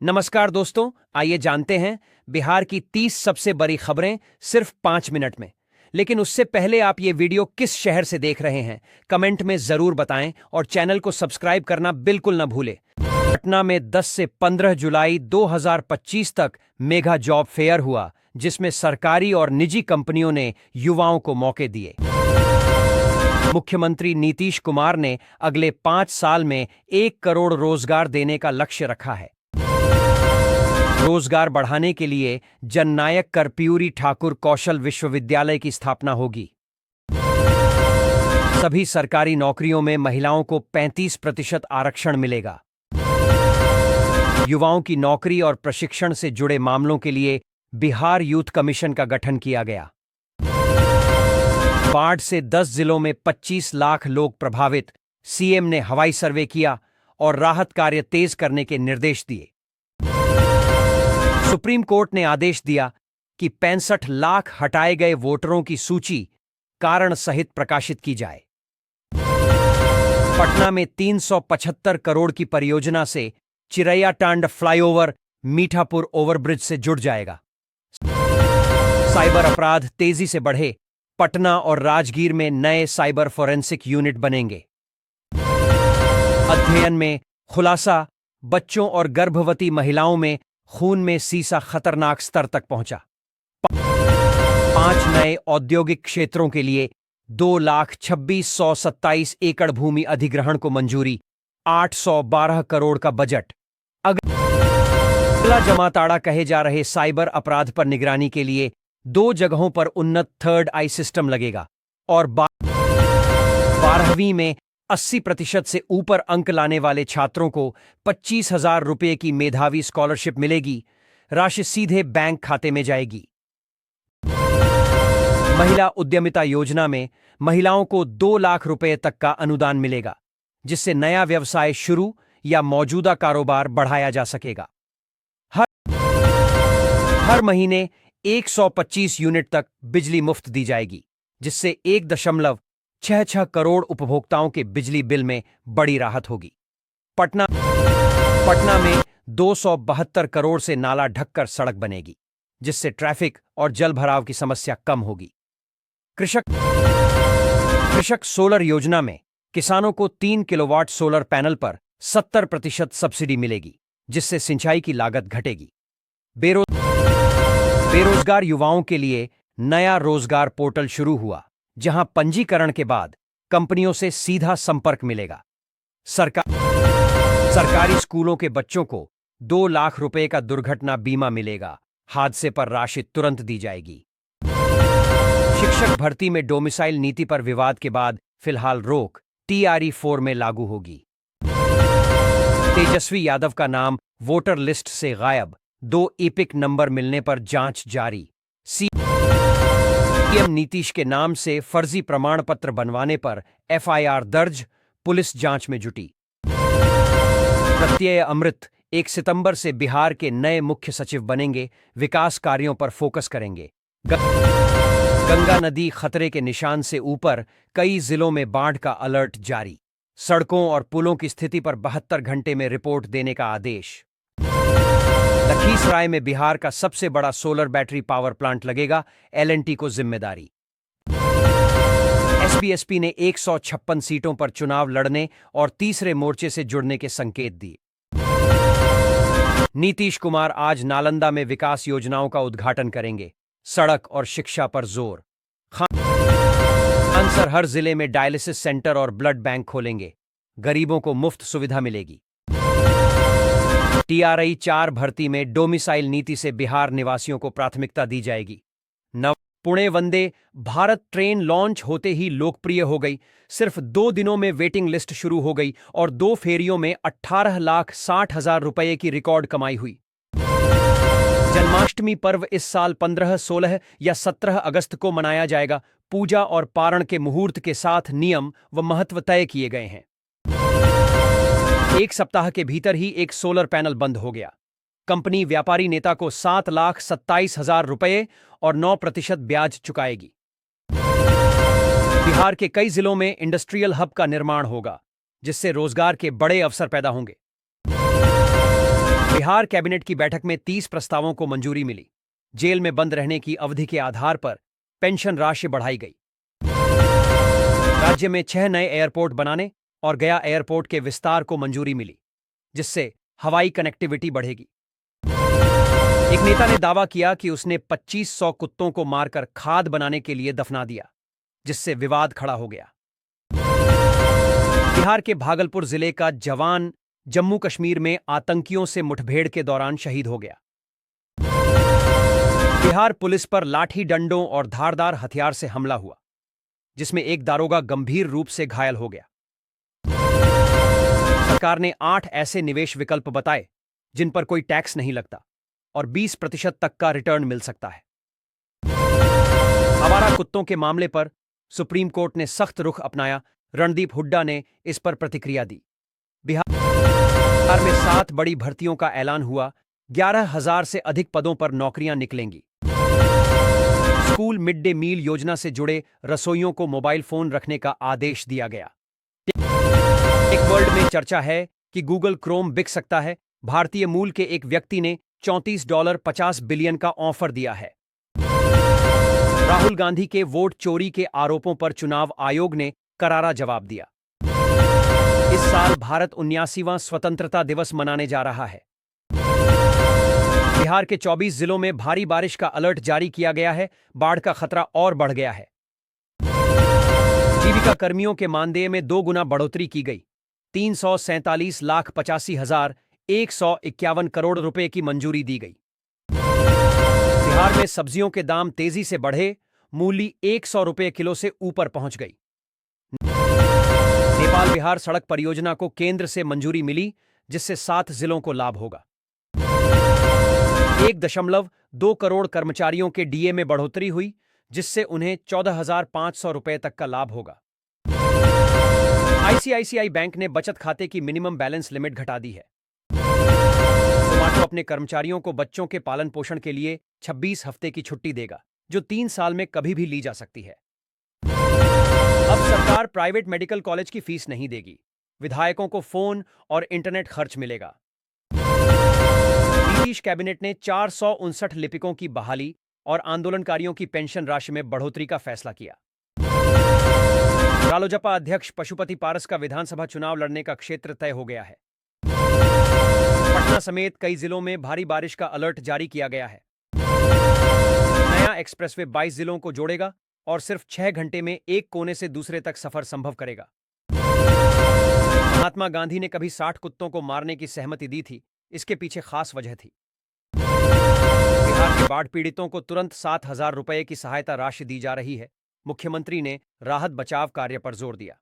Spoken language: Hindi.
नमस्कार दोस्तों, आइए जानते हैं बिहार की 30 सबसे बड़ी खबरें सिर्फ 5 मिनट में। लेकिन उससे पहले आप ये वीडियो किस शहर से देख रहे हैं कमेंट में जरूर बताएं और चैनल को सब्सक्राइब करना बिल्कुल न भूलें। पटना में 10 से 15 जुलाई 2025 तक मेगा जॉब फेयर हुआ, जिसमें सरकारी और निजी कंपनियों ने युवाओं को मौके दिए। मुख्यमंत्री नीतीश कुमार ने अगले 5 साल में 1 करोड़ रोजगार देने का लक्ष्य रखा है। रोजगार बढ़ाने के लिए जननायक कर्पूरी ठाकुर कौशल विश्वविद्यालय की स्थापना होगी। सभी सरकारी नौकरियों में महिलाओं को 35% आरक्षण मिलेगा। युवाओं की नौकरी और प्रशिक्षण से जुड़े मामलों के लिए बिहार यूथ कमीशन का गठन किया गया। बाढ़ से 10 जिलों में 25 लाख लोग प्रभावित, सीएम ने हवाई सर्वे किया और राहत कार्य तेज करने के निर्देश दिए। सुप्रीम कोर्ट ने आदेश दिया कि 65 लाख हटाए गए वोटरों की सूची कारण सहित प्रकाशित की जाए। पटना में 375 करोड़ की परियोजना से चिरैयाटांड फ्लाईओवर मीठापुर ओवरब्रिज से जुड़ जाएगा। साइबर अपराध तेजी से बढ़े, पटना और राजगीर में नए साइबर फोरेंसिक यूनिट बनेंगे। अध्ययन में खुलासा, बच्चों और गर्भवती महिलाओं में खून में सीसा खतरनाक स्तर तक पहुंचा। 5 नए औद्योगिक क्षेत्रों के लिए 2,26,127 एकड़ भूमि अधिग्रहण को मंजूरी, 812 करोड़ का बजट। अगला जमाताड़ा कहे जा रहे साइबर अपराध पर निगरानी के लिए 2 जगहों पर उन्नत थर्ड आई सिस्टम लगेगा और 12वीं में 80% से ऊपर अंक लाने वाले छात्रों को 25,000 रुपये की मेधावी स्कॉलरशिप मिलेगी। राशि सीधे बैंक खाते में जाएगी। महिला उद्यमिता योजना में महिलाओं को 2 लाख रुपए तक का अनुदान मिलेगा, जिससे नया व्यवसाय शुरू या मौजूदा कारोबार बढ़ाया जा सकेगा। हर महीने 125 यूनिट तक बिजली मुफ्त दी जाएगी, जिससे 1.66 करोड़ उपभोक्ताओं के बिजली बिल में बड़ी राहत होगी। पटना में 272 करोड़ से नाला ढककर सड़क बनेगी, जिससे ट्रैफिक और जलभराव की समस्या कम होगी। कृषक सोलर योजना में किसानों को 3 किलोवाट सोलर पैनल पर 70% सब्सिडी मिलेगी, जिससे सिंचाई की लागत घटेगी। बेरोजगार युवाओं के लिए नया रोजगार पोर्टल शुरू हुआ, जहां पंजीकरण के बाद कंपनियों से सीधा संपर्क मिलेगा। सरकारी स्कूलों के बच्चों को 2 लाख रुपए का दुर्घटना बीमा मिलेगा। हादसे पर राशि तुरंत दी जाएगी। शिक्षक भर्ती में डोमिसाइल नीति पर विवाद के बाद फिलहाल रोक TRE 4 में लागू होगी। तेजस्वी यादव का नाम वोटर लिस्ट से गायब, 2 एपिक नंबर मिलने पर जांच जारी। सीएम नीतीश के नाम से फर्जी प्रमाण पत्र बनवाने पर FIR दर्ज, पुलिस जांच में जुटी। प्रत्यय अमृत 1 सितंबर से बिहार के नए मुख्य सचिव बनेंगे, विकास कार्यों पर फोकस करेंगे। गंगा नदी खतरे के निशान से ऊपर, कई जिलों में बाढ़ का अलर्ट जारी। सड़कों और पुलों की स्थिति पर 72 घंटे में रिपोर्ट देने का आदेश। लखीसराय में बिहार का सबसे बड़ा सोलर बैटरी पावर प्लांट लगेगा, L&T को जिम्मेदारी। SPSP ने 156 सीटों पर चुनाव लड़ने और तीसरे मोर्चे से जुड़ने के संकेत दिए। नीतीश कुमार आज नालंदा में विकास योजनाओं का उद्घाटन करेंगे। सड़क और शिक्षा पर जोर। खानसर हर जिले में डायलिसिस सेंटर और ब्लड बैंक खोलेंगे, गरीबों को मुफ्त सुविधा मिलेगी। TRI 4 भर्ती में डोमिसाइल नीति से बिहार निवासियों को प्राथमिकता दी जाएगी। पुणे वंदे भारत ट्रेन लॉन्च होते ही लोकप्रिय हो गई। सिर्फ 2 दिनों में वेटिंग लिस्ट शुरू हो गई और 2 फेरियों में 18,60,000 रुपये की रिकॉर्ड कमाई हुई। जन्माष्टमी पर्व इस साल 15, 16 या 17 अगस्त को मनाया जाएगा। पूजा और पारण के मुहूर्त के साथ नियम व महत्व तय किए गए हैं। 1 सप्ताह के भीतर ही एक सोलर पैनल बंद हो गया। कंपनी व्यापारी नेता को 7,27,000 रुपये और 9% ब्याज चुकाएगी। बिहार के कई जिलों में इंडस्ट्रियल हब का निर्माण होगा, जिससे रोजगार के बड़े अवसर पैदा होंगे। बिहार कैबिनेट की बैठक में 30 प्रस्तावों को मंजूरी मिली। जेल में बंद रहने की अवधि के आधार पर पेंशन राशि बढ़ाई गई। राज्य में 6 नए एयरपोर्ट बनाने और गया एयरपोर्ट के विस्तार को मंजूरी मिली, जिससे हवाई कनेक्टिविटी बढ़ेगी। एक नेता ने दावा किया कि उसने 2500 कुत्तों को मारकर खाद बनाने के लिए दफना दिया, जिससे विवाद खड़ा हो गया। बिहार के भागलपुर जिले का जवान जम्मू कश्मीर में आतंकियों से मुठभेड़ के दौरान शहीद हो गया। बिहार पुलिस पर लाठी डंडों और धारदार हथियार से हमला हुआ, जिसमें एक दारोगा गंभीर रूप से घायल हो गया। सरकार ने 8 ऐसे निवेश विकल्प बताए जिन पर कोई टैक्स नहीं लगता और 20% तक का रिटर्न मिल सकता है। आवारा कुत्तों के मामले पर सुप्रीम कोर्ट ने सख्त रुख अपनाया। रणदीप हुड्डा ने इस पर प्रतिक्रिया दी। बिहार में 7 बड़ी भर्तियों का ऐलान हुआ। 11,000 से अधिक पदों पर नौकरियां निकलेंगी। स्कूल मिड डे मील योजना से जुड़े रसोइयों को मोबाइल फोन रखने का आदेश दिया गया। टेक वर्ल्ड में चर्चा है कि गूगल क्रोम बिक सकता है। भारतीय मूल के एक व्यक्ति ने $34.50 बिलियन का ऑफर दिया है। राहुल गांधी के वोट चोरी के आरोपों पर चुनाव आयोग ने करारा जवाब दिया। इस साल भारत 79वां स्वतंत्रता दिवस मनाने जा रहा है। बिहार के 24 जिलों में भारी बारिश का अलर्ट जारी किया गया है। बाढ़ का खतरा और बढ़ गया है। जीविका कर्मियों के मानदेय में 2 गुना बढ़ोतरी की गई। 347,85,151 करोड़ रुपए की मंजूरी दी गई। बिहार में सब्जियों के दाम तेजी से बढ़े। मूली 100 रुपए किलो से ऊपर पहुंच गई। नेपाल बिहार सड़क परियोजना को केंद्र से मंजूरी मिली, जिससे 7 जिलों को लाभ होगा। 1.2 करोड़ कर्मचारियों के डीए में बढ़ोतरी हुई, जिससे उन्हें 14,500 रुपए तक का लाभ होगा। आईसीआईसीआई बैंक ने बचत खाते की मिनिमम बैलेंस लिमिट घटा दी है। जोमेटो अपने कर्मचारियों को बच्चों के पालन पोषण के लिए 26 हफ्ते की छुट्टी देगा, जो 3 साल में कभी भी ली जा सकती है। अब सरकार प्राइवेट मेडिकल कॉलेज की फीस नहीं देगी। विधायकों को फोन और इंटरनेट खर्च मिलेगा। नीतीश कैबिनेट ने 459 लिपिकों की बहाली और आंदोलनकारियों की पेंशन राशि में बढ़ोतरी का फैसला किया। रालोजपा अध्यक्ष पशुपति पारस का विधानसभा चुनाव लड़ने का क्षेत्र तय हो गया है। पटना समेत कई जिलों में भारी बारिश का अलर्ट जारी किया गया है। नया एक्सप्रेसवे 22 जिलों को जोड़ेगा और सिर्फ 6 घंटे में एक कोने से दूसरे तक सफर संभव करेगा। महात्मा गांधी ने कभी 60 कुत्तों को मारने की सहमति दी थी। इसके पीछे खास वजह थी। बिहार के बाढ़ पीड़ितों को तुरंत 7,000 रुपए की सहायता राशि दी जा रही है। मुख्यमंत्री ने राहत बचाव कार्य पर जोर दिया।